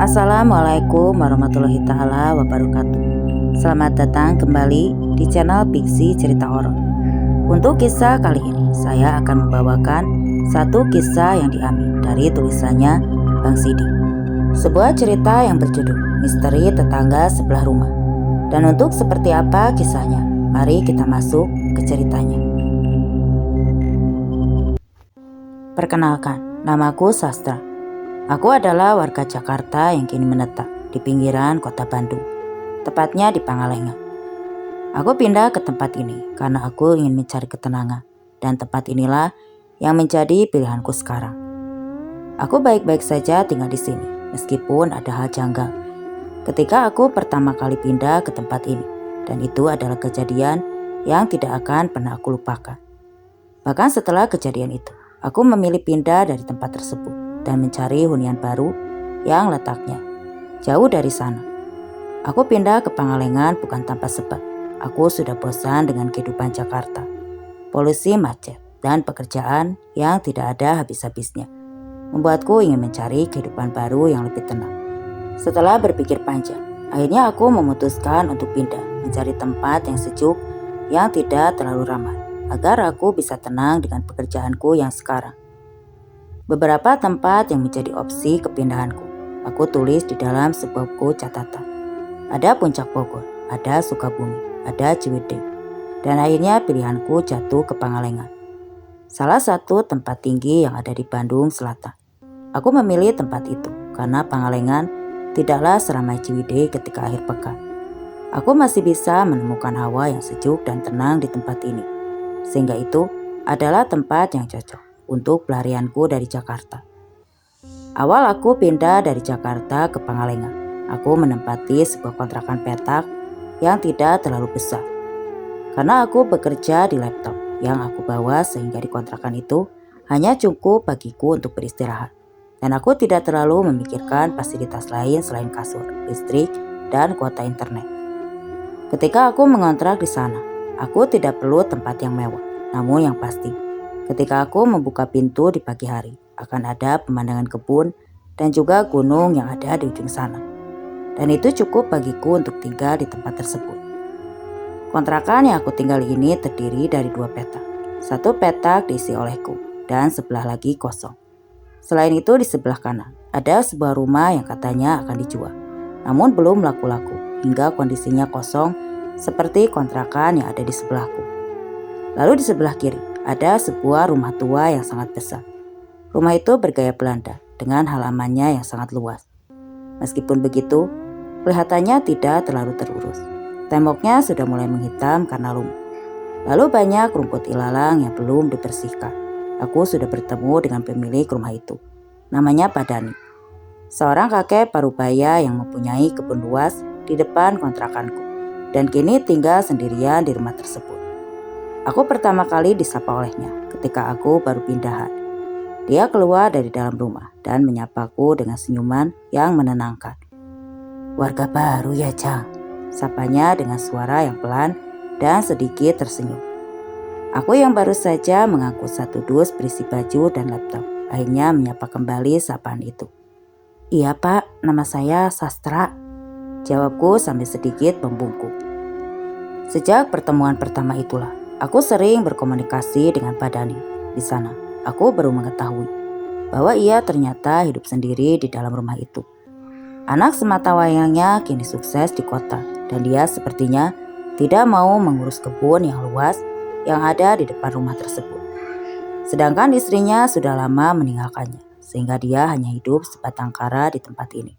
Assalamualaikum warahmatullahi taala wabarakatuh. Selamat datang kembali di channel Fiksi Cerita Horor. Untuk kisah kali ini saya akan membawakan satu kisah yang diambil dari tulisannya Bang Sidi. Sebuah cerita yang berjudul Misteri Tetangga Sebelah Rumah. Dan untuk seperti apa kisahnya, mari kita masuk ke ceritanya. Perkenalkan, namaku Sastra. Aku adalah warga Jakarta yang kini menetap di pinggiran kota Bandung, tepatnya di Pangalengan. Aku pindah ke tempat ini karena aku ingin mencari ketenangan, dan tempat inilah yang menjadi pilihanku sekarang. Aku baik-baik saja tinggal di sini, meskipun ada hal janggal. Ketika aku pertama kali pindah ke tempat ini, dan itu adalah kejadian yang tidak akan pernah aku lupakan. Bahkan setelah kejadian itu, aku memilih pindah dari tempat tersebut dan mencari hunian baru yang letaknya jauh dari sana. Aku pindah ke Pangalengan bukan tanpa sebab. Aku sudah bosan dengan kehidupan Jakarta, polusi, macet, dan pekerjaan yang tidak ada habis-habisnya. Membuatku ingin mencari kehidupan baru yang lebih tenang. Setelah berpikir panjang, akhirnya aku memutuskan untuk pindah mencari tempat yang sejuk, yang tidak terlalu ramai, agar aku bisa tenang dengan pekerjaanku yang sekarang. Beberapa tempat yang menjadi opsi kepindahanku, aku tulis di dalam sebuah buku catatan. Ada Puncak Bogor, ada Sukabumi, ada Ciwidey, dan akhirnya pilihanku jatuh ke Pangalengan. Salah satu tempat tinggi yang ada di Bandung Selatan. Aku memilih tempat itu karena Pangalengan tidaklah seramai Ciwidey ketika akhir pekan. Aku masih bisa menemukan hawa yang sejuk dan tenang di tempat ini, sehingga itu adalah tempat yang cocok untuk pelarianku dari Jakarta. Awal aku pindah dari Jakarta ke Pangalengan. Aku menempati sebuah kontrakan petak yang tidak terlalu besar. Karena aku bekerja di laptop yang aku bawa, sehingga di kontrakan itu hanya cukup bagiku untuk beristirahat. Dan aku tidak terlalu memikirkan fasilitas lain selain kasur, listrik, dan kuota internet. Ketika aku mengontrak di sana, aku tidak perlu tempat yang mewah. Namun yang pasti, ketika aku membuka pintu di pagi hari, akan ada pemandangan kebun dan juga gunung yang ada di ujung sana. Dan itu cukup bagiku untuk tinggal di tempat tersebut. Kontrakan yang aku tinggali ini terdiri dari 2 petak. Satu petak diisi olehku dan sebelah lagi kosong. Selain itu di sebelah kanan, ada sebuah rumah yang katanya akan dijual. Namun belum laku-laku hingga kondisinya kosong seperti kontrakan yang ada di sebelahku. Lalu di sebelah kiri, ada sebuah rumah tua yang sangat besar. Rumah itu bergaya Belanda dengan halamannya yang sangat luas. Meskipun begitu, kelihatannya tidak terlalu terurus. Temboknya sudah mulai menghitam karena lumut. Lalu banyak rumput ilalang yang belum dibersihkan. Aku sudah bertemu dengan pemilik rumah itu. Namanya Pak Dani. Seorang kakek parubaya yang mempunyai kebun luas di depan kontrakanku. Dan kini tinggal sendirian di rumah tersebut. Aku pertama kali disapa olehnya ketika aku baru pindahan. Dia keluar dari dalam rumah dan menyapaku dengan senyuman yang menenangkan. "Warga baru ya, Cang?" Sapanya dengan suara yang pelan dan sedikit tersenyum. Aku yang baru saja mengangkut satu dus berisi baju dan laptop, akhirnya menyapa kembali sapaan itu. "Iya Pak, nama saya Sastra," jawabku sambil sedikit membungkuk. Sejak pertemuan pertama itulah, aku sering berkomunikasi dengan Pak Dani. Di sana, aku baru mengetahui bahwa ia ternyata hidup sendiri di dalam rumah itu. Anak sematawayangnya kini sukses di kota, dan dia sepertinya tidak mau mengurus kebun yang luas yang ada di depan rumah tersebut. Sedangkan istrinya sudah lama meninggalkannya, sehingga dia hanya hidup sebatang kara di tempat ini.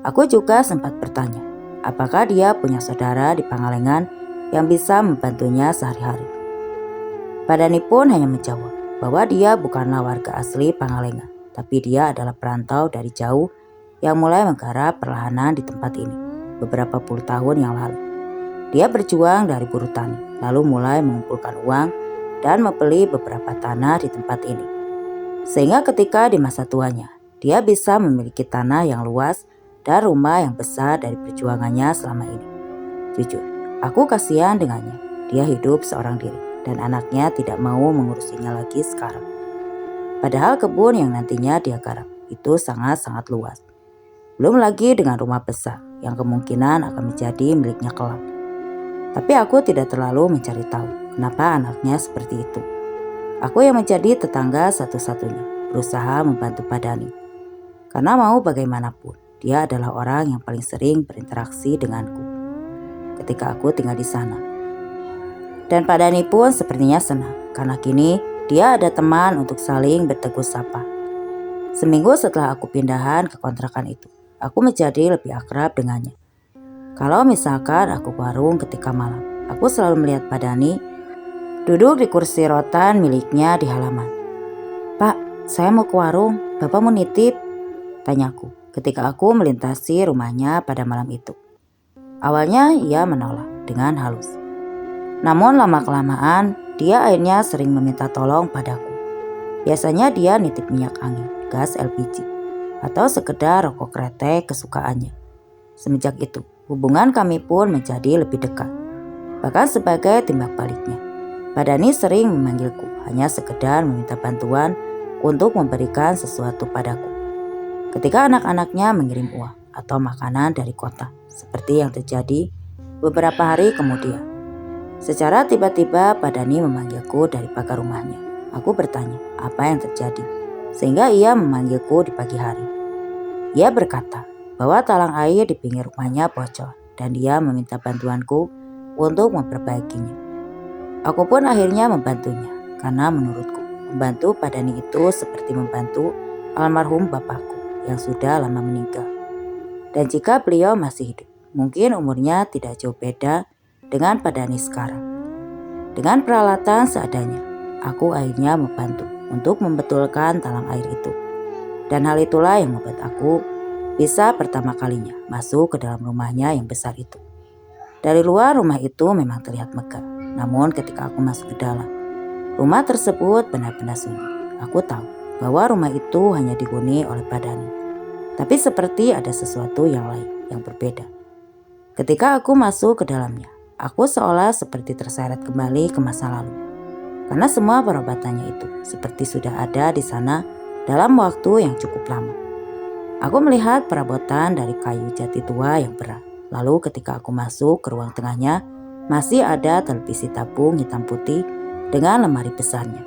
Aku juga sempat bertanya, apakah dia punya saudara di Pangalengan yang bisa membantunya sehari-hari. Pak Dani pun hanya menjawab bahwa dia bukanlah warga asli Pangalengan, tapi dia adalah perantau dari jauh yang mulai menggarap perlahanan di tempat ini beberapa puluh tahun yang lalu. Dia berjuang dari buruh tani, lalu mulai mengumpulkan uang dan membeli beberapa tanah di tempat ini. Sehingga ketika di masa tuanya, dia bisa memiliki tanah yang luas dan rumah yang besar dari perjuangannya selama ini. Jujur, aku kasihan dengannya. Dia hidup seorang diri dan anaknya tidak mau mengurusinya lagi sekarang. Padahal kebun yang nantinya dia garap itu sangat-sangat luas. Belum lagi dengan rumah besar yang kemungkinan akan menjadi miliknya kelak. Tapi aku tidak terlalu mencari tahu kenapa anaknya seperti itu. Aku yang menjadi tetangga satu-satunya berusaha membantu Pak Dhani. Karena mau bagaimanapun, dia adalah orang yang paling sering berinteraksi denganku ketika aku tinggal di sana. Dan Pak Dhani pun sepertinya senang karena kini dia ada teman untuk saling bertegur sapa. Seminggu setelah aku pindahan ke kontrakan itu, aku menjadi lebih akrab dengannya. Kalau misalkan aku ke warung ketika malam, aku selalu melihat Pak Dhani duduk di kursi rotan miliknya di halaman. "Pak, saya mau ke warung, Bapak mau nitip?" tanyaku ketika aku melintasi rumahnya pada malam itu. Awalnya ia menolak dengan halus. Namun lama-kelamaan dia akhirnya sering meminta tolong padaku. Biasanya dia nitip minyak angin, gas LPG, atau sekedar rokok kretek kesukaannya. Semenjak itu, hubungan kami pun menjadi lebih dekat. Bahkan sebagai timbal baliknya, Pak Dhani sering memanggilku hanya sekedar meminta bantuan untuk memberikan sesuatu padaku. Ketika anak-anaknya mengirim uang atau makanan dari kota, seperti yang terjadi beberapa hari kemudian. Secara tiba-tiba Pak Dhani memanggilku dari pagar rumahnya. Aku bertanya apa yang terjadi, sehingga ia memanggilku di pagi hari. Ia berkata bahwa talang air di pinggir rumahnya bocor dan dia meminta bantuanku untuk memperbaikinya. Aku pun akhirnya membantunya karena menurutku membantu Pak Dhani itu seperti membantu almarhum bapakku yang sudah lama meninggal. Dan jika beliau masih hidup, mungkin umurnya tidak jauh beda dengan Pak Dhani sekarang. Dengan peralatan seadanya, aku akhirnya membantu untuk membetulkan talang air itu. Dan hal itulah yang membuat aku bisa pertama kalinya masuk ke dalam rumahnya yang besar itu. Dari luar rumah itu memang terlihat megah, namun ketika aku masuk ke dalam, rumah tersebut benar-benar sunyi. Aku tahu bahwa rumah itu hanya dihuni oleh Pak Dhani, tapi seperti ada sesuatu yang lain yang berbeda. Ketika aku masuk ke dalamnya, aku seolah seperti terseret kembali ke masa lalu, karena semua perabotannya itu seperti sudah ada di sana dalam waktu yang cukup lama. Aku melihat perabotan dari kayu jati tua yang berat. Lalu ketika aku masuk ke ruang tengahnya, masih ada televisi tabung hitam putih dengan lemari besarnya.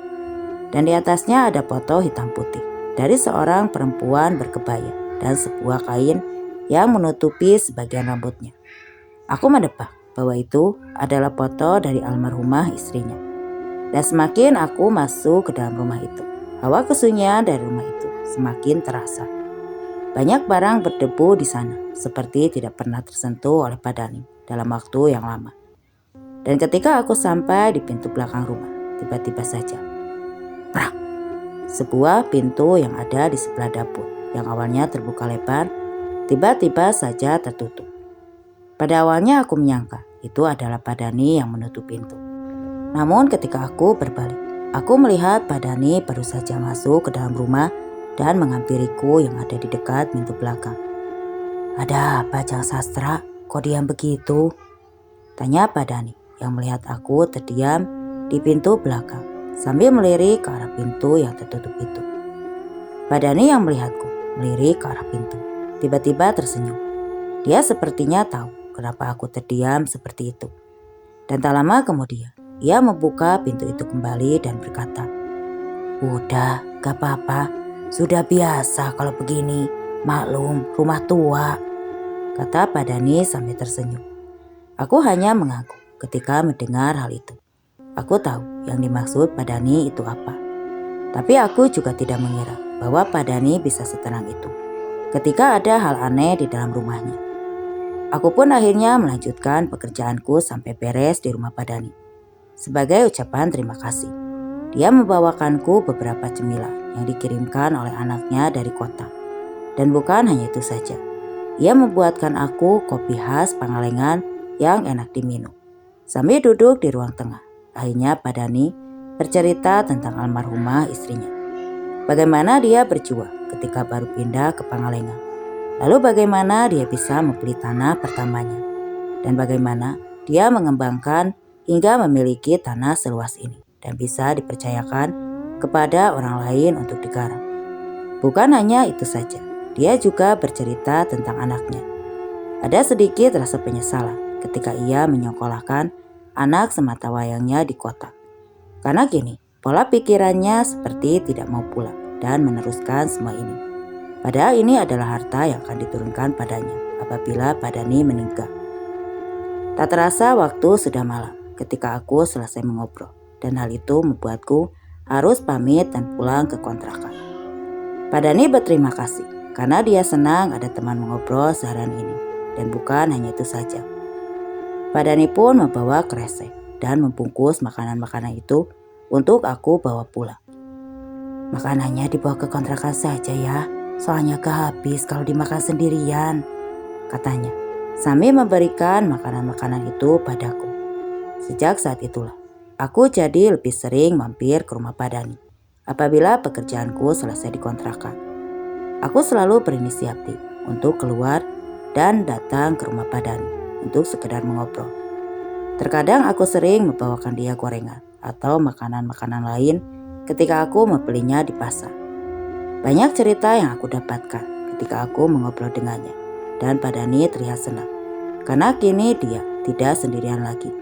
Dan di atasnya ada foto hitam putih dari seorang perempuan berkebaya dan sebuah kain yang menutupi sebagian rambutnya. Aku menebak bahwa itu adalah foto dari almarhumah istrinya. Dan semakin aku masuk ke dalam rumah itu, hawa kesunyian dari rumah itu semakin terasa. Banyak barang berdebu di sana, seperti tidak pernah tersentuh oleh Pak Dhani dalam waktu yang lama. Dan ketika aku sampai di pintu belakang rumah, tiba-tiba saja, prak, sebuah pintu yang ada di sebelah dapur, yang awalnya terbuka lebar, tiba-tiba saja tertutup. Pada awalnya aku menyangka itu adalah Pak Dhani yang menutup pintu. Namun ketika aku berbalik, aku melihat Pak Dhani baru saja masuk ke dalam rumah dan menghampiriku yang ada di dekat pintu belakang. "Ada apa, Jang Sastra? Kok diam begitu?" tanya Pak Dhani yang melihat aku terdiam di pintu belakang sambil melirik ke arah pintu yang tertutup itu. Pak Dhani yang melihatku melirik ke arah pintu, tiba-tiba tersenyum. Dia sepertinya tahu kenapa aku terdiam seperti itu. Dan tak lama kemudian, ia membuka pintu itu kembali dan berkata, "Udah, gak apa-apa. Sudah biasa kalau begini, maklum rumah tua," kata Pak Dhani sambil tersenyum. Aku hanya mengangguk ketika mendengar hal itu. Aku tahu yang dimaksud Pak Dhani itu apa. Tapi aku juga tidak mengira bahwa Pak Dhani bisa setenang itu ketika ada hal aneh di dalam rumahnya. Aku pun akhirnya melanjutkan pekerjaanku sampai beres di rumah Pak Dhani. Sebagai ucapan terima kasih, dia membawakanku beberapa cemilan yang dikirimkan oleh anaknya dari kota. Dan bukan hanya itu saja, ia membuatkan aku kopi khas Pangalengan yang enak diminum. Sambil duduk di ruang tengah, akhirnya Pak Dhani bercerita tentang almarhumah istrinya. Bagaimana dia berjuang ketika baru pindah ke Pangalengan. Lalu bagaimana dia bisa membeli tanah pertamanya. Dan bagaimana dia mengembangkan hingga memiliki tanah seluas ini dan bisa dipercayakan kepada orang lain untuk digarap. Bukan hanya itu saja, dia juga bercerita tentang anaknya. Ada sedikit rasa penyesalan ketika ia menyekolahkan anak sematawayangnya di kota. Karena gini, pola pikirannya seperti tidak mau pulang dan meneruskan semua ini. Padahal ini adalah harta yang akan diturunkan padanya apabila Pak Dhani meninggal. Tak terasa waktu sudah malam ketika aku selesai mengobrol, dan hal itu membuatku harus pamit dan pulang ke kontrakan. Pak Dhani berterima kasih karena dia senang ada teman mengobrol seharian ini, dan bukan hanya itu saja. Pak Dhani pun membawa kresek dan membungkus makanan-makanan itu untuk aku bawa pulang. Makanannya dibawa ke kontrakan saja ya, soalnya gak habis kalau dimakan sendirian, katanya, sambil memberikan makanan-makanan itu padaku. Sejak saat itulah, aku jadi lebih sering mampir ke rumah Pak Dhani apabila pekerjaanku selesai di kontrakan. Aku selalu berinisiatif untuk keluar dan datang ke rumah Pak Dhani untuk sekedar mengobrol. Terkadang aku sering membawakan dia gorengan atau makanan-makanan lain ketika aku membelinya di pasar. Banyak cerita yang aku dapatkan ketika aku mengobrol dengannya, dan Pak Dhani terlihat senang karena kini dia tidak sendirian lagi.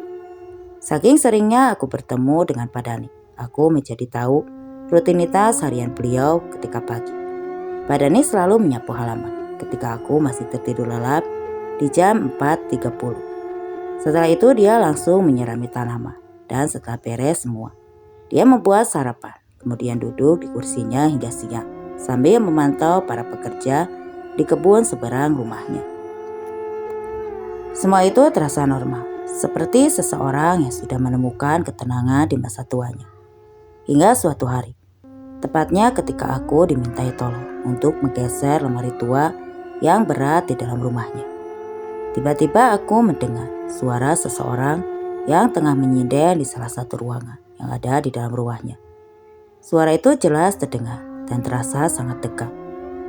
Saking seringnya aku bertemu dengan Pak Dhani, aku menjadi tahu rutinitas harian beliau ketika pagi. Pak Dhani selalu menyapu halaman ketika aku masih tertidur lelap di jam 4.30. Setelah itu dia langsung menyirami tanaman, dan setelah beres semua, dia membuat sarapan, kemudian duduk di kursinya hingga siang sambil memantau para pekerja di kebun seberang rumahnya. Semua itu terasa normal, seperti seseorang yang sudah menemukan ketenangan di masa tuanya. Hingga suatu hari, tepatnya ketika aku dimintai tolong untuk menggeser lemari tua yang berat di dalam rumahnya. Tiba-tiba aku mendengar suara seseorang yang tengah menyindir di salah satu ruangan yang ada di dalam rumahnya. Suara itu jelas terdengar dan terasa sangat dekat.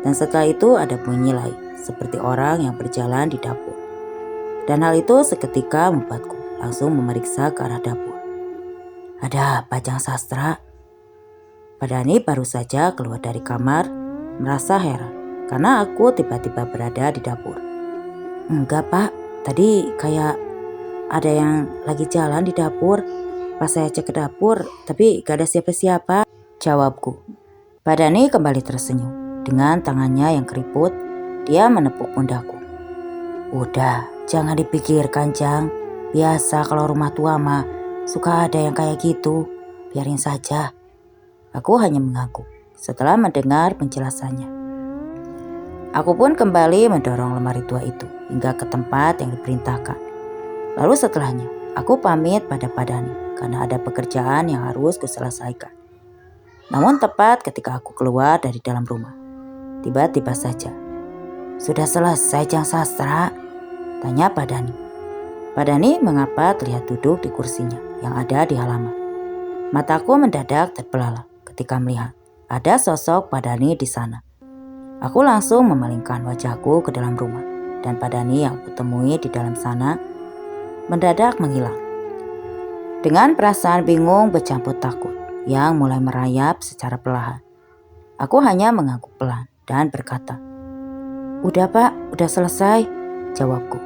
Dan setelah itu ada bunyi lain, seperti orang yang berjalan di dapur. Dan hal itu seketika membuatku langsung memeriksa ke arah dapur. Ada apa, Jang Sastra? Pak Dhani baru saja keluar dari kamar, merasa heran karena aku tiba-tiba berada di dapur. Enggak Pak, tadi kayak ada yang lagi jalan di dapur. Pas saya cek ke dapur, tapi gak ada siapa-siapa, jawabku. Pak Dhani kembali tersenyum. Dengan tangannya yang keriput, dia menepuk pundakku. Udah, jangan dipikirkan Jang. Biasa kalau rumah tua mah suka ada yang kayak gitu. Biarin saja. Aku hanya mengangguk setelah mendengar penjelasannya. Aku pun kembali mendorong lemari tua itu hingga ke tempat yang diperintahkan. Lalu setelahnya, aku pamit pada Pak Dhani karena ada pekerjaan yang harus kuselesaikan. Namun tepat ketika aku keluar dari dalam rumah, tiba-tiba saja, "Sudah selesai Jang Sastra?" tanya Pak Dhani. Pak Dhani mengapa terlihat duduk di kursinya yang ada di halaman. Mataku mendadak terbelalak ketika melihat ada sosok Pak Dhani di sana. Aku langsung memalingkan wajahku ke dalam rumah, dan Pak Dhani yang kutemui di dalam sana mendadak menghilang. Dengan perasaan bingung bercampur takut yang mulai merayap secara perlahan, aku hanya mengangguk pelan dan berkata, "Udah Pak, udah selesai," jawabku.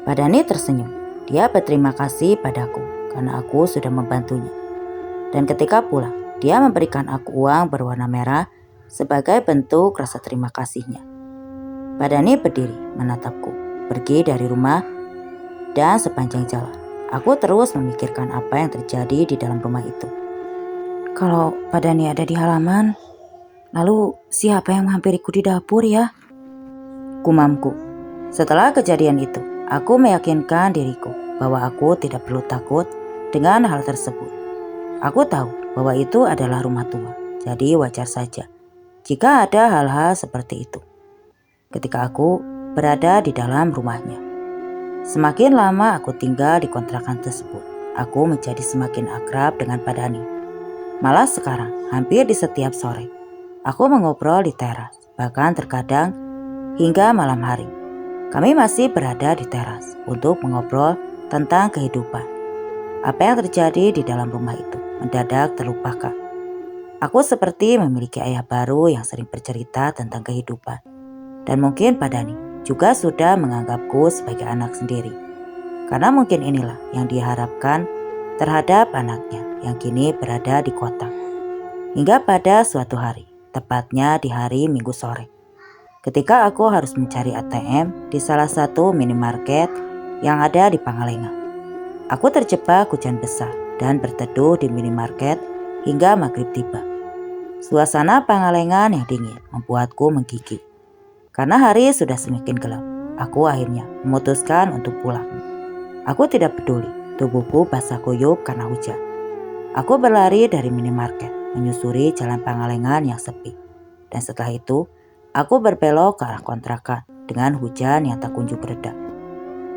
Pak Dhani tersenyum. Dia berterima kasih padaku karena aku sudah membantunya. Dan ketika pulang, dia memberikan aku uang berwarna merah sebagai bentuk rasa terima kasihnya. Pak Dhani berdiri menatapku, pergi dari rumah, dan sepanjang jalan, aku terus memikirkan apa yang terjadi di dalam rumah itu. Kalau Pak Dhani ada di halaman, lalu siapa yang menghampiriku di dapur ya? Gumamku. Setelah kejadian itu, aku meyakinkan diriku bahwa aku tidak perlu takut dengan hal tersebut. Aku tahu bahwa itu adalah rumah tua, jadi wajar saja jika ada hal-hal seperti itu ketika aku berada di dalam rumahnya. Semakin lama aku tinggal di kontrakan tersebut, aku menjadi semakin akrab dengan Pak Dhani. Malah sekarang, hampir di setiap sore, aku mengobrol di teras, bahkan terkadang hingga malam hari. Kami masih berada di teras untuk mengobrol tentang kehidupan. Apa yang terjadi di dalam rumah itu mendadak terlupakan. Aku seperti memiliki ayah baru yang sering bercerita tentang kehidupan. Dan mungkin Pak Dhani juga sudah menganggapku sebagai anak sendiri. Karena mungkin inilah yang diharapkan terhadap anaknya yang kini berada di kota. Hingga pada suatu hari, tepatnya di hari Minggu sore, ketika aku harus mencari ATM di salah satu minimarket yang ada di Pangalengan. Aku terjebak hujan besar dan berteduh di minimarket hingga maghrib tiba. Suasana Pangalengan yang dingin membuatku menggigil. Karena hari sudah semakin gelap, aku akhirnya memutuskan untuk pulang. Aku tidak peduli, tubuhku basah kuyup karena hujan. Aku berlari dari minimarket, menyusuri jalan Pangalengan yang sepi. Dan setelah itu, aku berbelok ke arah kontrakan dengan hujan yang tak kunjung reda.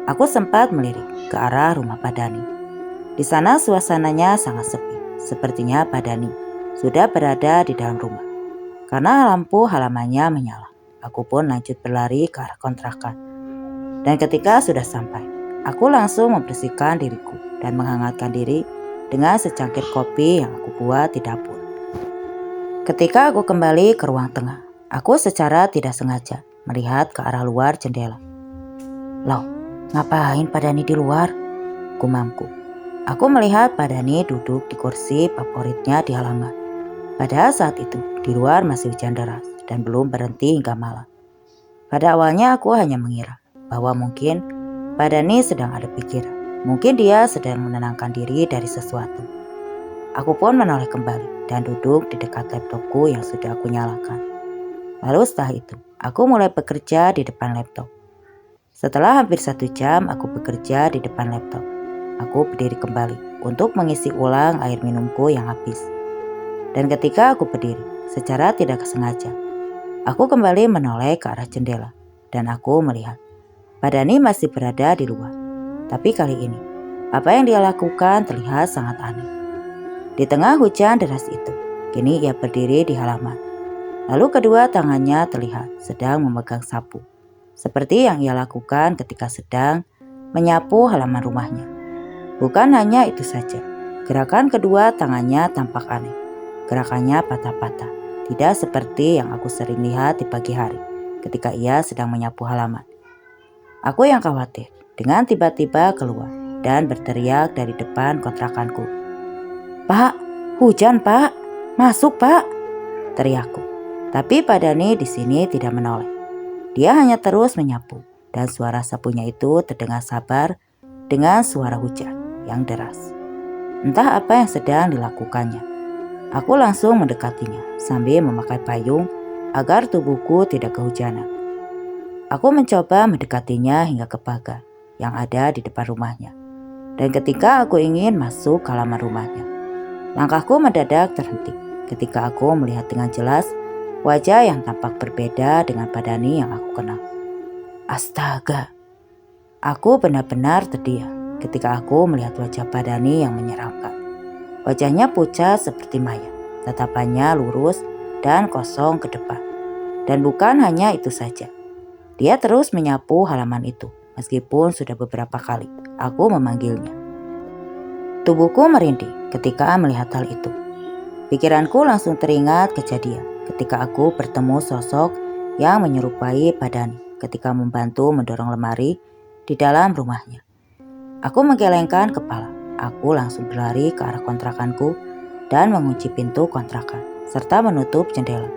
Aku sempat melirik ke arah rumah Pak Dhani. Di sana suasananya sangat sepi, sepertinya Pak Dhani sudah berada di dalam rumah. Karena lampu halamannya menyala, aku pun lanjut berlari ke arah kontrakan. Dan ketika sudah sampai, aku langsung membersihkan diriku dan menghangatkan diri dengan secangkir kopi yang aku buat di dapur. Ketika aku kembali ke ruang tengah, aku secara tidak sengaja melihat ke arah luar jendela. Loh, ngapain Pak Dhani di luar? Gumamku. Aku melihat Pak Dhani duduk di kursi favoritnya di halaman. Pada saat itu, di luar masih hujan deras dan belum berhenti hingga malam. Pada awalnya aku hanya mengira bahwa mungkin Pak Dhani sedang ada pikiran. Mungkin dia sedang menenangkan diri dari sesuatu. Aku pun menoleh kembali dan duduk di dekat laptopku yang sudah aku nyalakan. Lalu setelah itu, aku mulai bekerja di depan laptop. Setelah hampir 1 jam aku bekerja di depan laptop, aku berdiri kembali untuk mengisi ulang air minumku yang habis. Dan ketika aku berdiri, secara tidak sengaja, aku kembali menoleh ke arah jendela dan aku melihat Pak Dhani masih berada di luar. Tapi kali ini, apa yang dia lakukan terlihat sangat aneh. Di tengah hujan deras itu, kini ia berdiri di halaman. Lalu kedua tangannya terlihat sedang memegang sapu. Seperti yang ia lakukan ketika sedang menyapu halaman rumahnya. Bukan hanya itu saja, gerakan kedua tangannya tampak aneh. Gerakannya patah-patah, tidak seperti yang aku sering lihat di pagi hari ketika ia sedang menyapu halaman. Aku yang khawatir dengan tiba-tiba keluar dan berteriak dari depan kontrakanku. "Pak, hujan Pak, masuk Pak!" teriakku. Tapi Pak Dhani di sini tidak menoleh. Dia hanya terus menyapu dan suara sapunya itu terdengar sabar dengan suara hujan yang deras. Entah apa yang sedang dilakukannya. Aku langsung mendekatinya sambil memakai payung agar tubuhku tidak kehujanan. Aku mencoba mendekatinya hingga ke pagar yang ada di depan rumahnya. Dan ketika aku ingin masuk ke halaman rumahnya, langkahku mendadak terhenti ketika aku melihat dengan jelas wajah yang tampak berbeda dengan Pak Dhani yang aku kenal. Astaga, aku benar-benar terdiam ketika aku melihat wajah Pak Dhani yang menyeramkan. Wajahnya pucat seperti mayat, tatapannya lurus dan kosong ke depan. Dan bukan hanya itu saja, dia terus menyapu halaman itu meskipun sudah beberapa kali aku memanggilnya. Tubuhku merinding ketika melihat hal itu. Pikiranku langsung teringat kejadian ketika aku bertemu sosok yang menyerupai Pak Dhani ketika membantu mendorong lemari di dalam rumahnya. Aku menggelengkan kepala. Aku langsung berlari ke arah kontrakanku dan mengunci pintu kontrakan serta menutup jendela.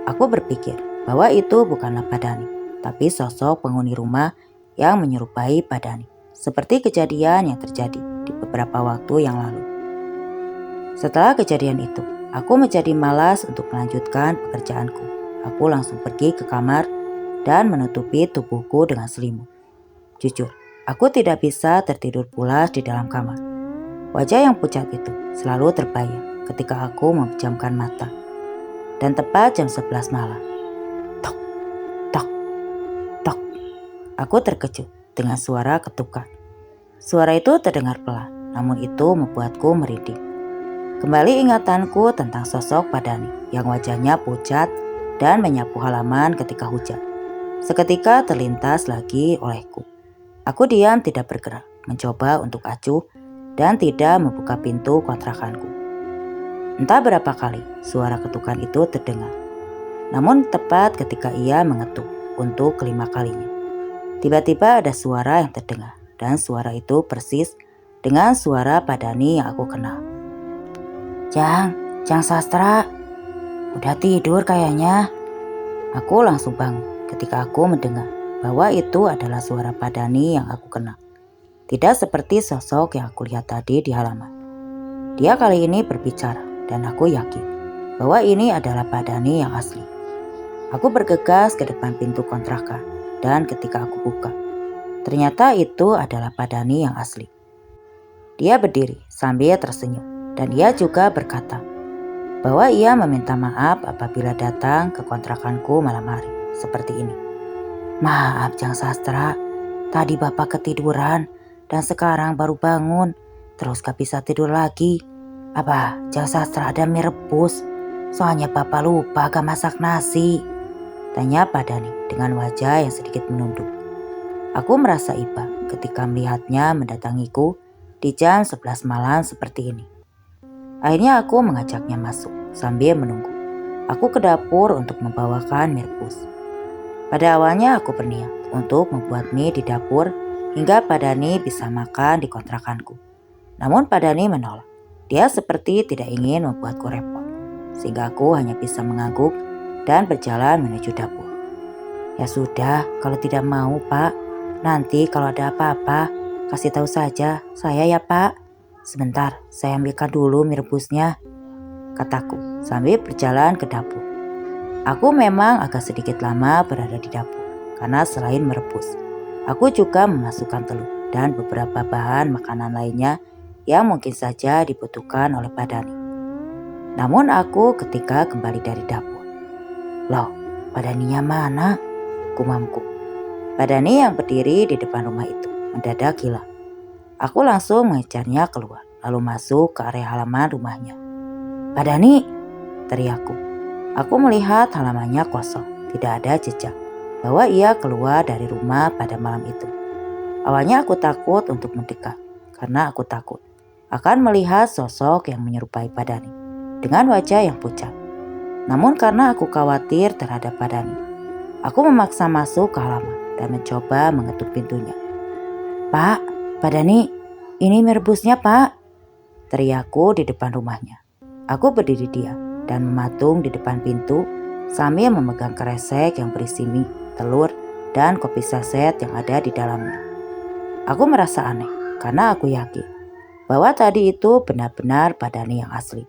Aku berpikir bahwa itu bukanlah Pak Dhani, tapi sosok penghuni rumah yang menyerupai Pak Dhani, seperti kejadian yang terjadi di beberapa waktu yang lalu. Setelah kejadian itu, aku menjadi malas untuk melanjutkan pekerjaanku. Aku langsung pergi ke kamar dan menutupi tubuhku dengan selimut. Jujur, aku tidak bisa tertidur pulas di dalam kamar. Wajah yang pucat itu selalu terbayang ketika aku memejamkan mata. Dan tepat jam 11 malam, tok, tok, tok, aku terkejut dengan suara ketukan. Suara itu terdengar pelan, namun itu membuatku merinding. Kembali ingatanku tentang sosok Pak Dhani yang wajahnya pucat dan menyapu halaman ketika hujan. Seketika terlintas lagi olehku. Aku diam tidak bergerak, mencoba untuk acuh dan tidak membuka pintu kontrakanku. Entah berapa kali suara ketukan itu terdengar. Namun tepat ketika ia mengetuk untuk kelima kalinya. Tiba-tiba ada suara yang terdengar, dan suara itu persis dengan suara Pak Dhani yang aku kenal. Jang Sastra, udah tidur kayaknya. Aku langsung bangun ketika aku mendengar bahwa itu adalah suara Pak Dhani yang aku kenal. Tidak seperti sosok yang aku lihat tadi di halaman. Dia kali ini berbicara dan aku yakin bahwa ini adalah Pak Dhani yang asli. Aku bergegas ke depan pintu kontrakan dan ketika aku buka, ternyata itu adalah Pak Dhani yang asli. Dia berdiri sambil tersenyum dan dia juga berkata bahwa ia meminta maaf apabila datang ke kontrakanku malam hari seperti ini. Maaf Jang Sastra, tadi Bapak ketiduran dan sekarang baru bangun, terus gak bisa tidur lagi. Apa Jang Sastra ada mie rebus? Soalnya Bapak lupa gak masak nasi. Tanya Pak Dhani dengan wajah yang sedikit menunduk. Aku merasa iba ketika melihatnya mendatangiku di jam 11 malam seperti ini. Akhirnya aku mengajaknya masuk sambil menunggu. Aku ke dapur untuk membawakan mie rebus. Pada awalnya aku berniat untuk membuat mie di dapur hingga Pak Dhani bisa makan di kontrakanku. Namun Pak Dhani menolak. Dia seperti tidak ingin membuatku repot, sehingga aku hanya bisa mengangguk dan berjalan menuju dapur. Ya sudah, kalau tidak mau Pak, nanti kalau ada apa-apa kasih tahu saja saya ya Pak. Sebentar, saya ambilkan dulu mie rebusnya, kataku sambil berjalan ke dapur. Aku memang agak sedikit lama berada di dapur, karena selain merebus, aku juga memasukkan telur dan beberapa bahan makanan lainnya yang mungkin saja dibutuhkan oleh Pak Dhani. Namun aku ketika kembali dari dapur, loh, Pak Dhaninya mana? Gumamku. Pak Dhani yang berdiri di depan rumah itu mendadak hilang. Aku langsung mengejarnya keluar, lalu masuk ke area halaman rumahnya. Pak Dhani, teriakku. Aku melihat halamannya kosong, tidak ada jejak bahwa ia keluar dari rumah pada malam itu. Awalnya aku takut untuk mendekat, karena aku takut akan melihat sosok yang menyerupai Pak Dhani dengan wajah yang pucat. Namun karena aku khawatir terhadap Pak Dhani, aku memaksa masuk ke halaman dan mencoba mengetuk pintunya. Pak Dhani, ini mie rebusnya Pak, teriakku di depan rumahnya. Aku berdiri diam dan mematung di depan pintu sambil memegang kresek yang berisi mie, telur, dan kopi saset yang ada di dalamnya. Aku merasa aneh karena aku yakin bahwa tadi itu benar-benar Pak Dhani yang asli.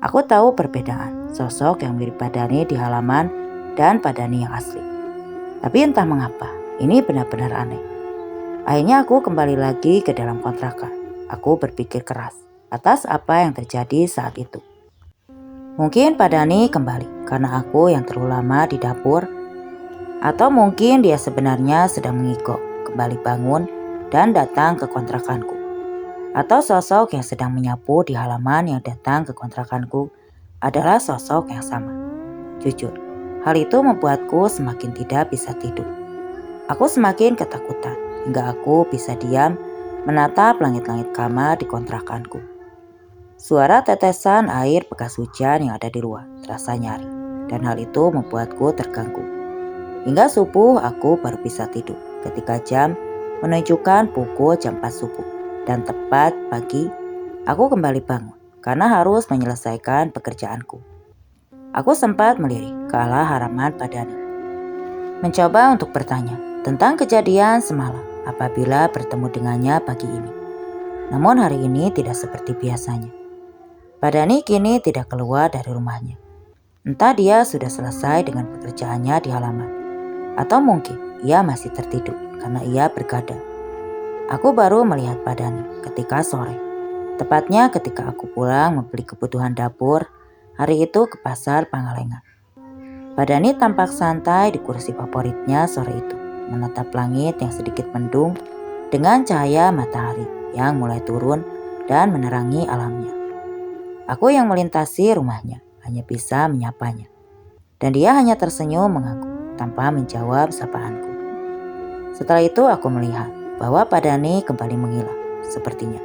Aku tahu perbedaan sosok yang mirip Pak Dhani di halaman dan Pak Dhani yang asli. Tapi entah mengapa, ini benar-benar aneh. Akhirnya aku kembali lagi ke dalam kontrakan. Aku berpikir keras atas apa yang terjadi saat itu. Mungkin Pak Dhani kembali karena aku yang terlalu lama di dapur, atau mungkin dia sebenarnya sedang mengigau kembali bangun dan datang ke kontrakanku, atau sosok yang sedang menyapu di halaman yang datang ke kontrakanku adalah sosok yang sama. Jujur, hal itu membuatku semakin tidak bisa tidur. Aku semakin ketakutan hingga aku bisa diam menatap langit-langit kamar di kontrakanku. Suara tetesan air bekas hujan yang ada di luar terasa nyaring, dan hal itu membuatku terganggu. Hingga subuh aku baru bisa tidur ketika jam menunjukkan pukul jam 4 subuh. Dan tepat pagi aku kembali bangun karena harus menyelesaikan pekerjaanku. Aku sempat melirik ke arah halaman Pak Dhani, mencoba untuk bertanya tentang kejadian semalam apabila bertemu dengannya pagi ini. Namun hari ini tidak seperti biasanya. Pak Dhani kini tidak keluar dari rumahnya. Entah dia sudah selesai dengan pekerjaannya di halaman, atau mungkin ia masih tertidur karena ia bergadang. Aku baru melihat Pak Dhani ketika sore, tepatnya ketika aku pulang membeli kebutuhan dapur hari itu ke pasar Pangalengan. Pak Dhani tampak santai di kursi favoritnya sore itu, menatap langit yang sedikit mendung dengan cahaya matahari yang mulai turun dan menerangi alamnya. Aku yang melintasi rumahnya hanya bisa menyapanya, dan dia hanya tersenyum mengangguk tanpa menjawab sapaanku. Setelah itu aku melihat bahwa Pak Dhani kembali menghilang. Sepertinya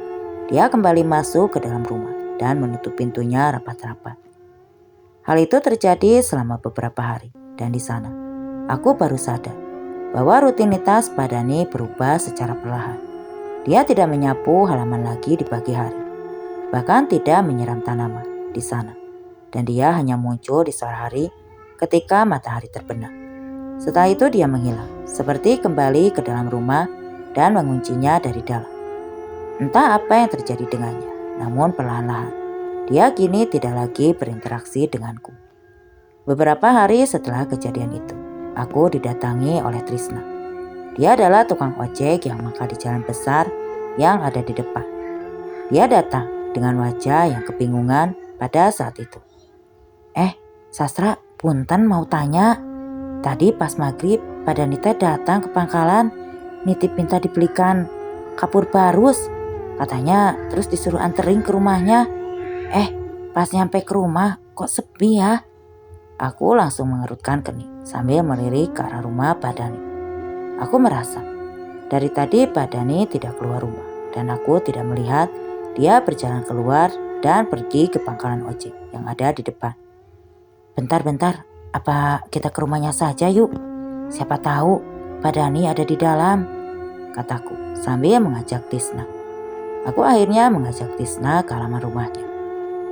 dia kembali masuk ke dalam rumah dan menutup pintunya rapat-rapat. Hal itu terjadi selama beberapa hari, dan di sana aku baru sadar bahwa rutinitas Pak Dhani berubah secara perlahan. Dia tidak menyapu halaman lagi di pagi hari, bahkan tidak menyiram tanaman di sana. Dan dia hanya muncul di sore hari ketika matahari terbenam. Setelah itu dia menghilang, seperti kembali ke dalam rumah dan menguncinya dari dalam. Entah apa yang terjadi dengannya, namun perlahan-lahan dia kini tidak lagi berinteraksi denganku. Beberapa hari setelah kejadian itu, aku didatangi oleh Trisna. Dia adalah tukang ojek yang mangkal di jalan besar yang ada di depan. Dia datang dengan wajah yang kebingungan pada saat itu. Sastra, punten mau tanya. Tadi pas maghrib, Pak Dhani datang ke pangkalan, nitip minta dibelikan kapur barus. Katanya terus disuruh anterin ke rumahnya. Pas nyampe ke rumah kok sepi ya? Aku langsung mengerutkan kening sambil melirik ke arah rumah Pak Dhani. Aku merasa dari tadi Pak Dhani tidak keluar rumah dan aku tidak melihat dia berjalan keluar dan pergi ke pangkalan ojek yang ada di depan. Bentar, apa kita ke rumahnya saja yuk? Siapa tahu Pak Dhani ada di dalam, kataku sambil mengajak Tisna. Aku akhirnya mengajak Tisna ke halaman rumahnya.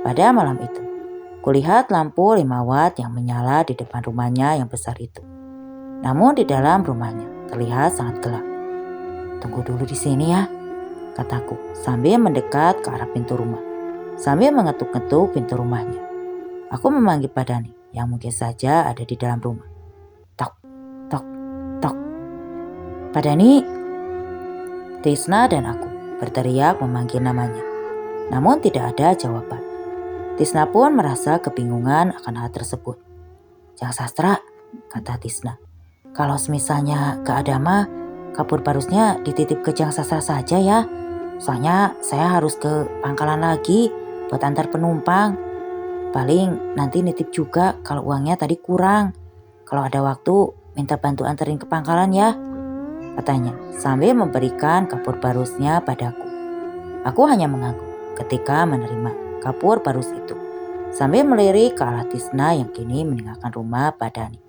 Pada malam itu, kulihat lampu 5 watt yang menyala di depan rumahnya yang besar itu. Namun di dalam rumahnya terlihat sangat gelap. Tunggu dulu di sini ya, kataku sambil mendekat ke arah pintu rumah. Sambil mengetuk-ngetuk pintu rumahnya, aku memanggil Pak Dhani yang mungkin saja ada di dalam rumah. Tok, tok, tok. Pak Dhani. Tisna dan aku berteriak memanggil namanya. Namun tidak ada jawaban. Tisna pun merasa kebingungan akan hal tersebut. Jang Sastra, kata Tisna. Kalau semisalnya gak ada mah, kapur barusnya dititip ke Jang Sastra saja ya. Soalnya saya harus ke pangkalan lagi buat antar penumpang. Paling nanti nitip juga kalau uangnya tadi kurang. Kalau ada waktu minta bantu anterin ke pangkalan ya, katanya sambil memberikan kapur barusnya padaku. Aku hanya mengangguk ketika menerima kapur barus itu sambil melirik ke arah Tisna yang kini meninggalkan rumah Pak Dhani.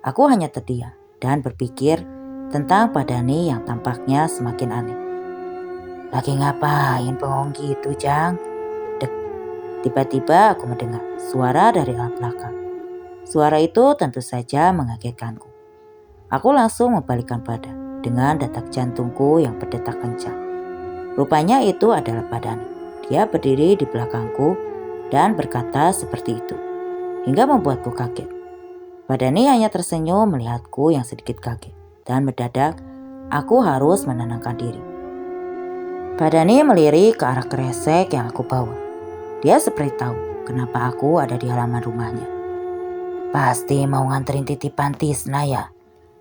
Aku hanya terdiam dan berpikir tentang Pak Dhani yang tampaknya semakin aneh. Lagi ngapain bengong gitu, Jang? Dek. Tiba-tiba aku mendengar suara dari arah belakang. Suara itu tentu saja mengagetkanku. Aku langsung membalikkan badan dengan detak jantungku yang berdetak kencang. Rupanya itu adalah Pak Dhani. Dia berdiri di belakangku dan berkata seperti itu, hingga membuatku kaget. Pak Dhani hanya tersenyum melihatku yang sedikit kaget, dan mendadak aku harus menenangkan diri. Pak Dhani melirik ke arah kresek yang aku bawa. Dia seperti tahu kenapa aku ada di halaman rumahnya. Pasti mau nganterin titipan Tisna ya?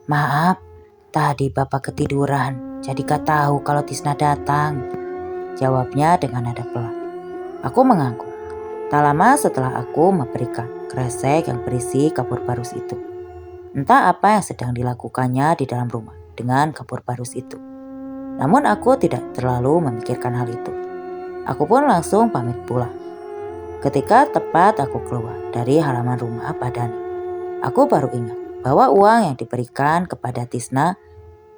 Maaf, tadi Bapak ketiduran, jadi gak tahu kalau Tisna datang, jawabnya dengan nada pelan. Aku mengangguk. Tak lama setelah aku memberikan kresek yang berisi kapur barus itu. Entah apa yang sedang dilakukannya di dalam rumah dengan kapur barus itu. Namun aku tidak terlalu memikirkan hal itu. Aku pun langsung pamit pulang. Ketika tepat aku keluar dari halaman rumah Pak Dhani, aku baru ingat bahwa uang yang diberikan kepada Tisna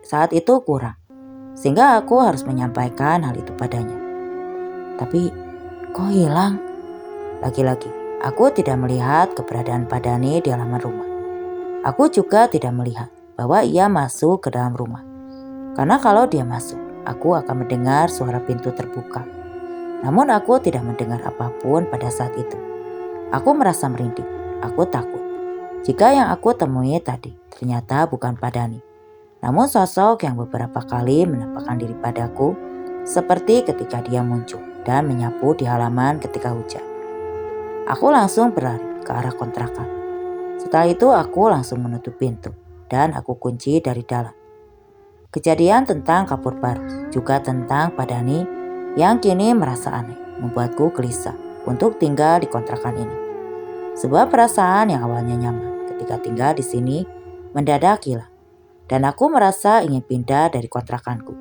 saat itu kurang. Sehingga aku harus menyampaikan hal itu padanya. Tapi kok hilang? Lagi-lagi, aku tidak melihat keberadaan Pak Dhani di halaman rumah. Aku juga tidak melihat bahwa ia masuk ke dalam rumah. Karena kalau dia masuk, aku akan mendengar suara pintu terbuka. Namun aku tidak mendengar apapun pada saat itu. Aku merasa merinding. Aku takut. Jika yang aku temui tadi ternyata bukan Pak Dhani, namun sosok yang beberapa kali menampakkan diri padaku, seperti ketika dia muncul dan menyapu di halaman ketika hujan. Aku langsung berlari ke arah kontrakan. Setelah itu aku langsung menutup pintu dan aku kunci dari dalam. Kejadian tentang kapur barus, juga tentang Pak Dhani yang kini merasa aneh, membuatku gelisah untuk tinggal di kontrakan ini. Sebuah perasaan yang awalnya nyaman ketika tinggal di sini mendadak hilang. Dan aku merasa ingin pindah dari kontrakanku.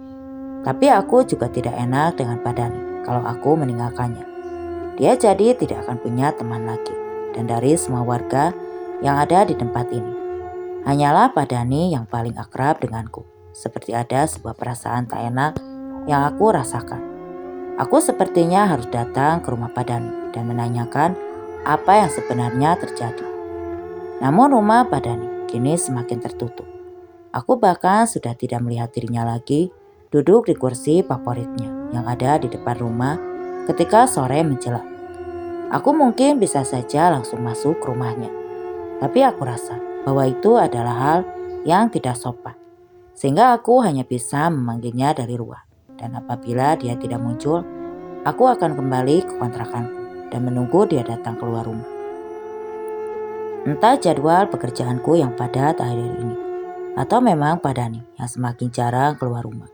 Tapi aku juga tidak enak dengan Pak Dhani kalau aku meninggalkannya. Dia jadi tidak akan punya teman lagi. Dan dari semua warga yang ada di tempat ini, Hanyalah Pak Dani yang paling akrab denganku. Seperti ada sebuah perasaan tak enak yang aku rasakan. Aku sepertinya harus datang ke rumah Pak Dani dan menanyakan apa yang sebenarnya terjadi. Namun rumah Pak Dani kini semakin tertutup. Aku bahkan sudah tidak melihat dirinya lagi duduk di kursi favoritnya yang ada di depan rumah ketika sore menjelang. Aku mungkin bisa saja langsung masuk ke rumahnya. Tapi aku rasa bahwa itu adalah hal yang tidak sopan. Sehingga aku hanya bisa memanggilnya dari luar. Dan apabila dia tidak muncul, aku akan kembali ke kontrakanku dan menunggu dia datang keluar rumah. Entah jadwal pekerjaanku yang padat akhir ini, atau memang Pak Dani yang semakin jarang keluar rumah.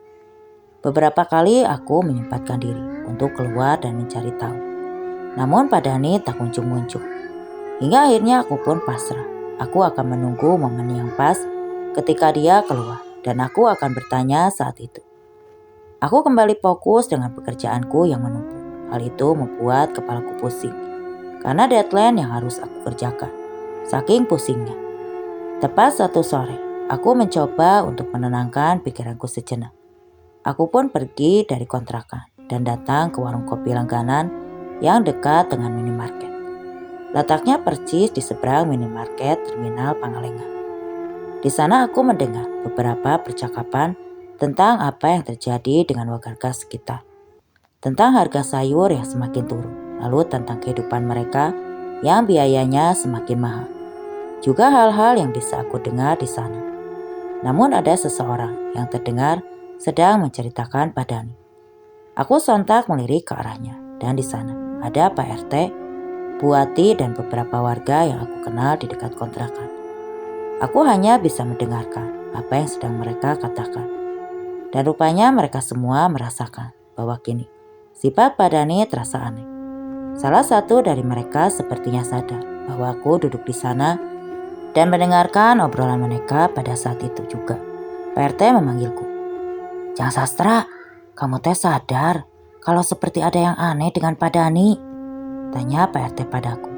Beberapa kali aku menyempatkan diri untuk keluar dan mencari tahu. Namun Pak Dani tak kunjung muncul. Hingga akhirnya aku pun pasrah. Aku akan menunggu momen yang pas ketika dia keluar dan aku akan bertanya saat itu. Aku kembali fokus dengan pekerjaanku yang menumpuk. Hal itu membuat kepalaku pusing karena deadline yang harus aku kerjakan. Saking pusingnya. Tepat suatu sore, aku mencoba untuk menenangkan pikiranku sejenak. Aku pun pergi dari kontrakan dan datang ke warung kopi langganan yang dekat dengan minimarket. Letaknya persis di seberang minimarket terminal Pangalengan. Di sana aku mendengar beberapa percakapan tentang apa yang terjadi dengan warga sekitar. Tentang harga sayur yang semakin turun, lalu tentang kehidupan mereka yang biayanya semakin mahal. Juga hal-hal yang bisa aku dengar di sana. Namun ada seseorang yang terdengar sedang menceritakan Pak Dani. Aku sontak melirik ke arahnya dan di sana ada Pak RT, Bu Ati dan beberapa warga yang aku kenal di dekat kontrakan. Aku hanya bisa mendengarkan apa yang sedang mereka katakan. Dan rupanya mereka semua merasakan bahwa kini sifat Pak Dani terasa aneh. Salah satu dari mereka sepertinya sadar bahwa aku duduk di sana dan mendengarkan obrolan mereka pada saat itu juga. Pak RT memanggilku. "Jang Sastra, kamu teh sadar kalau seperti ada yang aneh dengan Pak Dani?" Tanya Pak RT padaku.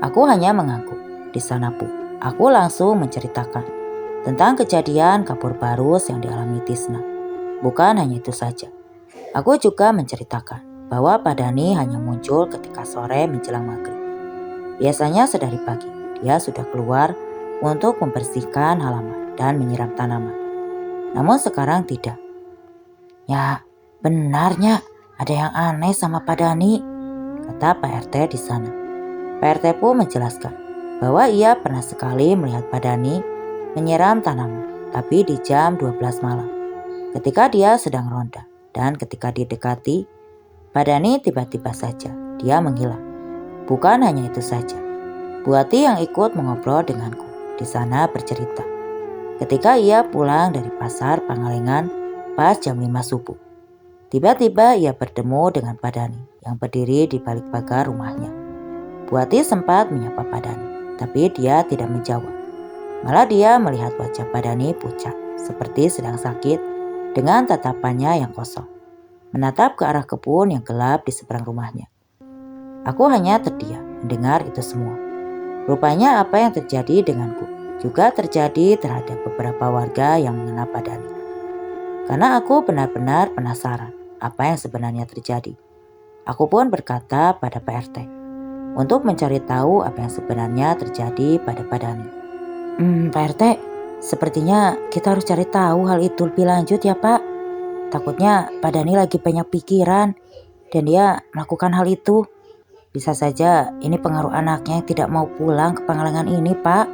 Aku hanya mengangguk. Di sana pun, aku langsung menceritakan tentang kejadian kabur barus yang dialami Tisna. Bukan hanya itu saja. Aku juga menceritakan bahwa Pak Dani hanya muncul ketika sore menjelang maghrib. Biasanya sedari pagi. Dia sudah keluar untuk membersihkan halaman dan menyiram tanaman. Namun sekarang tidak. "Ya, benarnya ada yang aneh sama Pak Dani," kata Pak RT di sana. Pak RT pun menjelaskan bahwa ia pernah sekali melihat Pak Dani menyiram tanaman, tapi di jam 12 malam. Ketika dia sedang ronda dan ketika didekati, Pak Dani tiba-tiba saja dia menghilang. Bukan hanya itu saja. Bu Ati yang ikut mengobrol denganku di sana bercerita. Ketika ia pulang dari pasar Pangalengan pas jam 5 subuh. Tiba-tiba ia bertemu dengan Pak Dani yang berdiri di balik pagar rumahnya. Bu Ati sempat menyapa Pak Dani, tapi dia tidak menjawab. Malah dia melihat wajah Pak Dani pucat, seperti sedang sakit dengan tatapannya yang kosong. Menatap ke arah kebun yang gelap di seberang rumahnya. Aku hanya terdiam mendengar itu semua. Rupanya apa yang terjadi denganku juga terjadi terhadap beberapa warga yang mengenal Pak Dani. Karena aku benar-benar penasaran apa yang sebenarnya terjadi. Aku pun berkata pada Pak RT untuk mencari tahu apa yang sebenarnya terjadi pada Pak Dani. Pak RT, sepertinya kita harus cari tahu hal itu lebih lanjut ya Pak. Takutnya Pak Dani lagi banyak pikiran dan dia melakukan hal itu. Bisa saja ini pengaruh anaknya yang tidak mau pulang ke Pangalengan ini, Pak.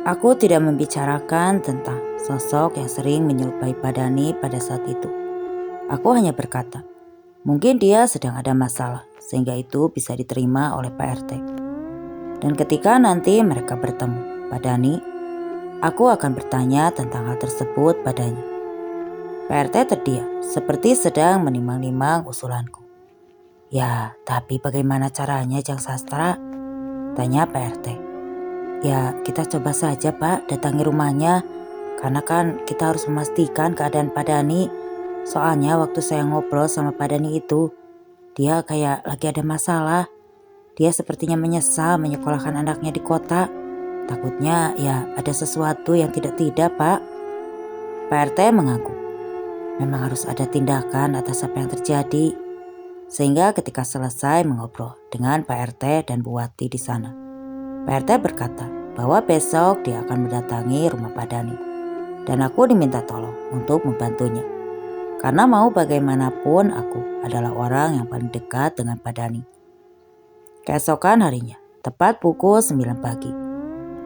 Aku tidak membicarakan tentang sosok yang sering menyerupai Pak Dani pada saat itu. Aku hanya berkata, mungkin dia sedang ada masalah sehingga itu bisa diterima oleh Pak RT. Dan ketika nanti mereka bertemu, Pak Dani, aku akan bertanya tentang hal tersebut padanya. Pak RT terdiam seperti sedang menimang-nimang usulanku. "Ya, tapi bagaimana caranya Jang Sastra?" tanya Pak RT. "Ya, kita coba saja Pak datangi rumahnya. Karena kan kita harus memastikan keadaan Pak Dani. Soalnya waktu saya ngobrol sama Pak Dani itu, dia kayak lagi ada masalah. Dia sepertinya menyesal menyekolahkan anaknya di kota. Takutnya ya ada sesuatu yang tidak Pak. Pak RT mengangguk. Memang harus ada tindakan atas apa yang terjadi. Sehingga ketika selesai mengobrol dengan Pak RT dan Bu Wati di sana, Pak RT berkata bahwa besok dia akan mendatangi rumah Pak Dani. Dan aku diminta tolong untuk membantunya. Karena mau bagaimanapun aku adalah orang yang paling dekat dengan Pak Dani. Keesokan harinya, tepat pukul 9 pagi,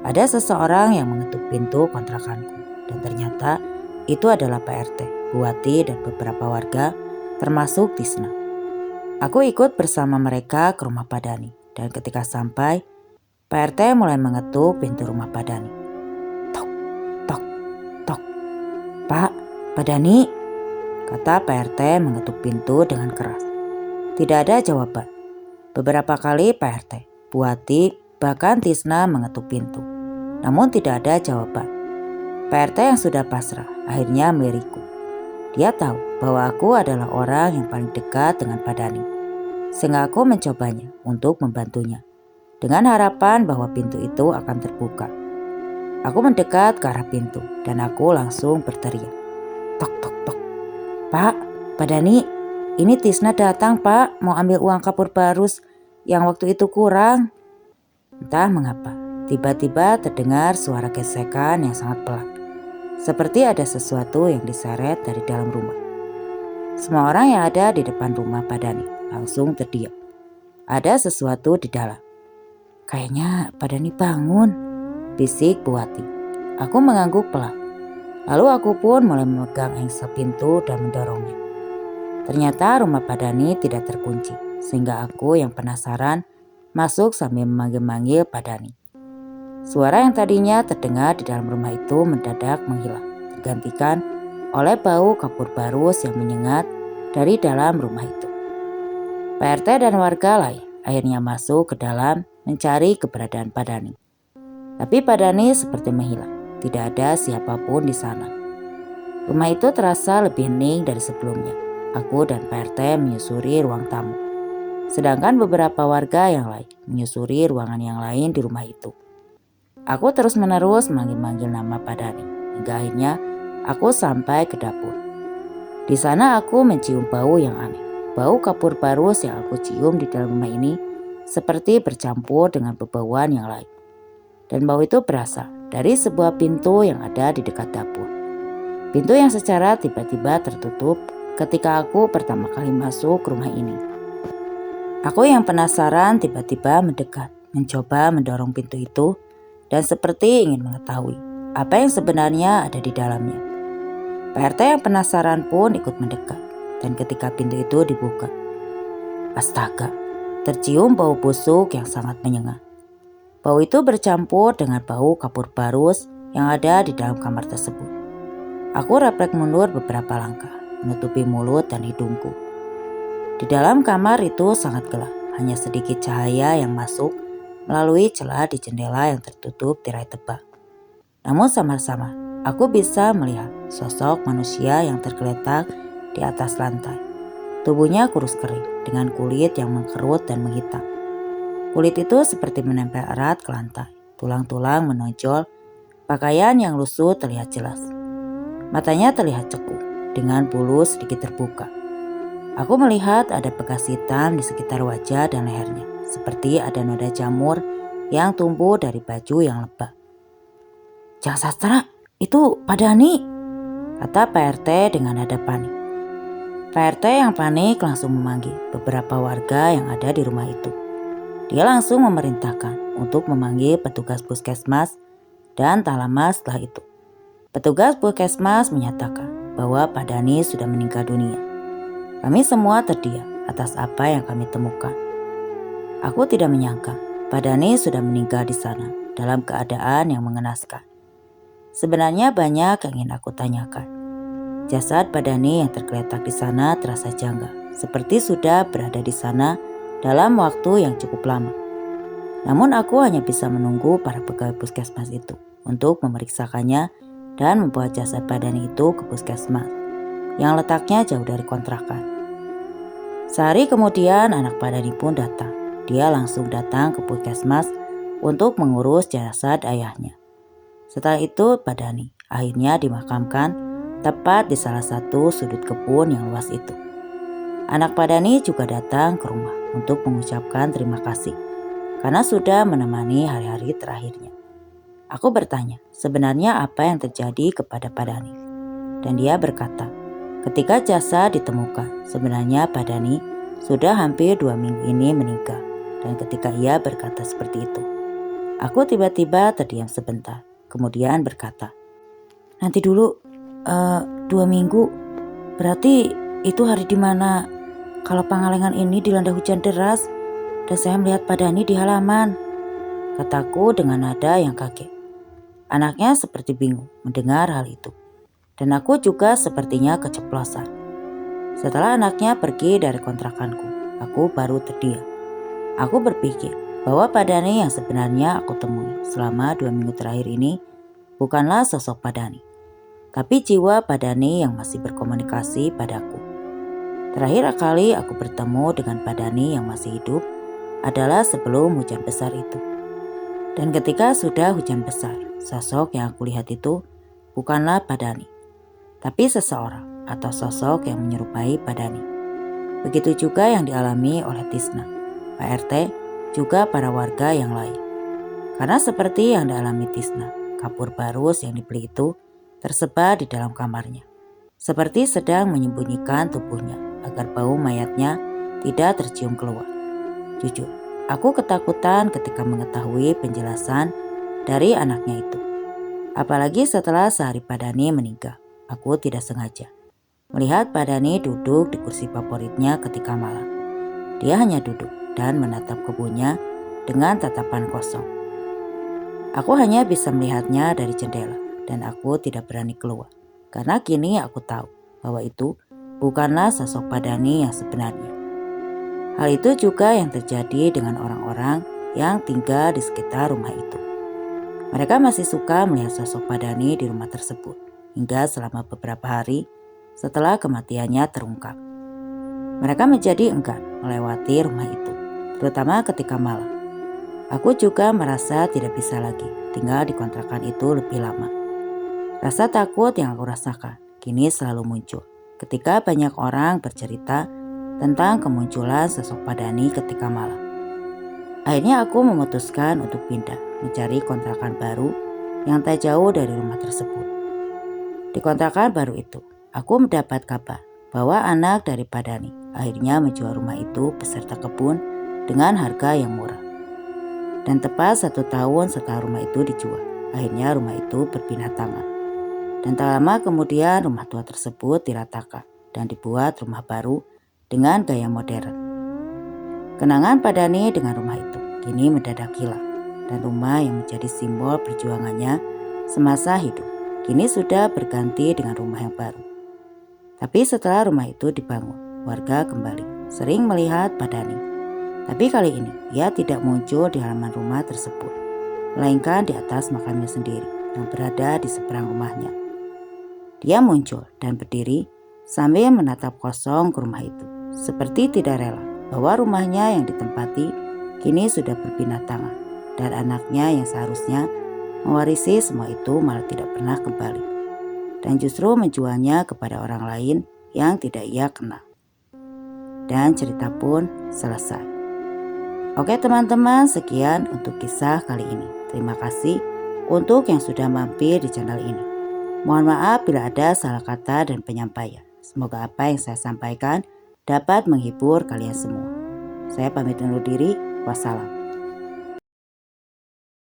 ada seseorang yang mengetuk pintu kontrakanku. Dan ternyata itu adalah Pak RT, Bu Wati dan beberapa warga termasuk Tisna. Aku ikut bersama mereka ke rumah Pak Dani. Dan ketika sampai, Pak RT mulai mengetuk pintu rumah Pak Dani. Tok, tok, tok. Pak Dani, kata Pak RT mengetuk pintu dengan keras. Tidak ada jawaban. Beberapa kali Pak RT, Bu Wati, bahkan Tisna mengetuk pintu. Namun tidak ada jawaban. Pak RT yang sudah pasrah akhirnya melirikku. Dia tahu bahwa aku adalah orang yang paling dekat dengan Pak Dani. Sehingga aku mencobanya untuk membantunya. Dengan harapan bahwa pintu itu akan terbuka. Aku mendekat ke arah pintu dan aku langsung berteriak. Tok, tok, tok. Pak Dani, ini Tisna datang Pak, mau ambil uang kapur barus yang waktu itu kurang. Entah mengapa, tiba-tiba terdengar suara gesekan yang sangat pelan. Seperti ada sesuatu yang diseret dari dalam rumah. Semua orang yang ada di depan rumah Pak Dani langsung terdiam. Ada sesuatu di dalam. Kayaknya Pak Dani bangun, bisik Bu Wati. Aku mengangguk pelan. Lalu aku pun mulai memegang engsel pintu dan mendorongnya. Ternyata rumah Pak Dani tidak terkunci, sehingga aku yang penasaran masuk sambil memanggil-manggil Pak Dani. Suara yang tadinya terdengar di dalam rumah itu mendadak menghilang, tergantikan oleh bau kapur barus yang menyengat dari dalam rumah itu. Pak RT dan warga lain akhirnya masuk ke dalam mencari keberadaan Pak Dani. Tapi Pak Dani seperti menghilang, tidak ada siapapun di sana. Rumah itu terasa lebih hening dari sebelumnya. Aku dan Pak RT menyusuri ruang tamu. Sedangkan beberapa warga yang lain menyusuri ruangan yang lain di rumah itu. Aku terus-menerus manggil-manggil nama Pak Dani, hingga akhirnya aku sampai ke dapur. Di sana aku mencium bau yang aneh. Bau kapur barus yang aku cium di dalam rumah ini seperti bercampur dengan bebauan yang lain. Dan bau itu berasal dari sebuah pintu yang ada di dekat dapur. Pintu yang secara tiba-tiba tertutup ketika aku pertama kali masuk ke rumah ini. Aku yang penasaran tiba-tiba mendekat, mencoba mendorong pintu itu dan seperti ingin mengetahui apa yang sebenarnya ada di dalamnya. Pak RT yang penasaran pun ikut mendekat dan ketika pintu itu dibuka, astaga, tercium bau busuk yang sangat menyengat. Bau itu bercampur dengan bau kapur barus yang ada di dalam kamar tersebut. Aku refleks mundur beberapa langkah, menutupi mulut dan hidungku. Di dalam kamar itu sangat gelap, hanya sedikit cahaya yang masuk melalui celah di jendela yang tertutup tirai tebal. Namun samar-samar, aku bisa melihat sosok manusia yang tergeletak di atas lantai. Tubuhnya kurus kering dengan kulit yang mengkerut dan menghitam. Kulit itu seperti menempel erat ke lantai, tulang-tulang menonjol, pakaian yang lusuh terlihat jelas. Matanya terlihat cekung dengan bulu sedikit terbuka. Aku melihat ada bekas hitam di sekitar wajah dan lehernya, seperti ada noda jamur yang tumbuh dari baju yang lebam. Jang Sastra, itu Pak Dani, kata Pak RT dengan nada panik. Pak RT yang panik langsung memanggil beberapa warga yang ada di rumah itu. Dia langsung memerintahkan untuk memanggil petugas puskesmas dan tak lama setelah itu, petugas puskesmas menyatakan bahwa Pak Dani sudah meninggal dunia. Kami semua terdiam atas apa yang kami temukan. Aku tidak menyangka Pak Dani sudah meninggal di sana dalam keadaan yang mengenaskan. Sebenarnya banyak yang ingin aku tanyakan. Jasad Pak Dani yang tergeletak di sana terasa janggal, seperti sudah berada di sana dalam waktu yang cukup lama. Namun aku hanya bisa menunggu para pegawai puskesmas itu untuk memeriksakannya dan membawa jasad Pak Dani itu ke puskesmas yang letaknya jauh dari kontrakan. Sehari kemudian anak Pak Dani pun datang. Dia langsung datang ke puskesmas untuk mengurus jasad ayahnya. Setelah itu Padani akhirnya dimakamkan tepat di salah satu sudut kebun yang luas itu. Anak Padani juga datang ke rumah untuk mengucapkan terima kasih karena sudah menemani hari-hari terakhirnya. Aku bertanya, sebenarnya apa yang terjadi kepada Padani? Dan dia berkata, ketika jasad ditemukan, sebenarnya Padani sudah hampir 2 minggu ini meninggal. Dan ketika ia berkata seperti itu, aku tiba-tiba terdiam sebentar, kemudian berkata, nanti dulu, 2 minggu, berarti itu hari dimana kalau Pangalengan ini dilanda hujan deras dan saya melihat Padani di halaman, kataku dengan nada yang kaget. Anaknya seperti bingung mendengar hal itu, dan aku juga sepertinya keceplosan. Setelah anaknya pergi dari kontrakanku, aku baru terdiam. Aku berpikir bahwa Padani yang sebenarnya aku temui selama 2 minggu terakhir ini bukanlah sosok Padani, tapi jiwa Padani yang masih berkomunikasi padaku. Terakhir kali aku bertemu dengan Padani yang masih hidup adalah sebelum hujan besar itu. Dan ketika sudah hujan besar, sosok yang aku lihat itu bukanlah Padani, tapi seseorang atau sosok yang menyerupai Padani. Begitu juga yang dialami oleh Tisna, Pak RT, juga para warga yang lain. Karena seperti yang dialami Tisna, kapur barus yang dibeli itu tersebar di dalam kamarnya, seperti sedang menyembunyikan tubuhnya agar bau mayatnya tidak tercium keluar. Jujur, aku ketakutan ketika mengetahui penjelasan dari anaknya itu. Apalagi setelah sehari Padani meninggal, aku tidak sengaja melihat Padani duduk di kursi favoritnya ketika malam. Dia hanya duduk dan menatap kebunnya dengan tatapan kosong. Aku hanya bisa melihatnya dari jendela dan aku tidak berani keluar karena kini aku tahu bahwa itu bukanlah sosok Padani yang sebenarnya. Hal itu juga yang terjadi dengan orang-orang yang tinggal di sekitar rumah itu. Mereka masih suka melihat sosok Padani di rumah tersebut hingga selama beberapa hari setelah kematiannya terungkap. Mereka menjadi enggan melewati rumah itu, terutama ketika malam. Aku juga merasa tidak bisa lagi tinggal di kontrakan itu lebih lama. Rasa takut yang aku rasakan kini selalu muncul ketika banyak orang bercerita tentang kemunculan sosok Padani ketika malam. Akhirnya aku memutuskan untuk pindah mencari kontrakan baru yang tak jauh dari rumah tersebut. Di kontrakan baru itu, aku mendapat kabar bahwa anak dari Padani akhirnya menjual rumah itu beserta kebun dengan harga yang murah. Dan tepat 1 tahun setelah rumah itu dijual, akhirnya rumah itu berpindah tangan. Dan tak lama kemudian rumah tua tersebut diratakan dan dibuat rumah baru dengan gaya modern. Kenangan Padani dengan rumah itu kini mendadak hilang, dan rumah yang menjadi simbol perjuangannya semasa hidup kini sudah berganti dengan rumah yang baru. Tapi setelah rumah itu dibangun, warga kembali sering melihat Padani. Tapi kali ini ia tidak muncul di halaman rumah tersebut, melainkan di atas makamnya sendiri yang berada di seberang rumahnya. Dia muncul dan berdiri sambil menatap kosong ke rumah itu, seperti tidak rela bahwa rumahnya yang ditempati kini sudah berpindah tangan dan anaknya yang seharusnya mewarisi semua itu malah tidak pernah kembali dan justru menjualnya kepada orang lain yang tidak ia kenal. Dan cerita pun selesai. Oke teman-teman, sekian untuk kisah kali ini. Terima kasih untuk yang sudah mampir di channel ini. Mohon maaf bila ada salah kata dan penyampaian. Semoga apa yang saya sampaikan dapat menghibur kalian semua. Saya pamit undur diri. Wassalam.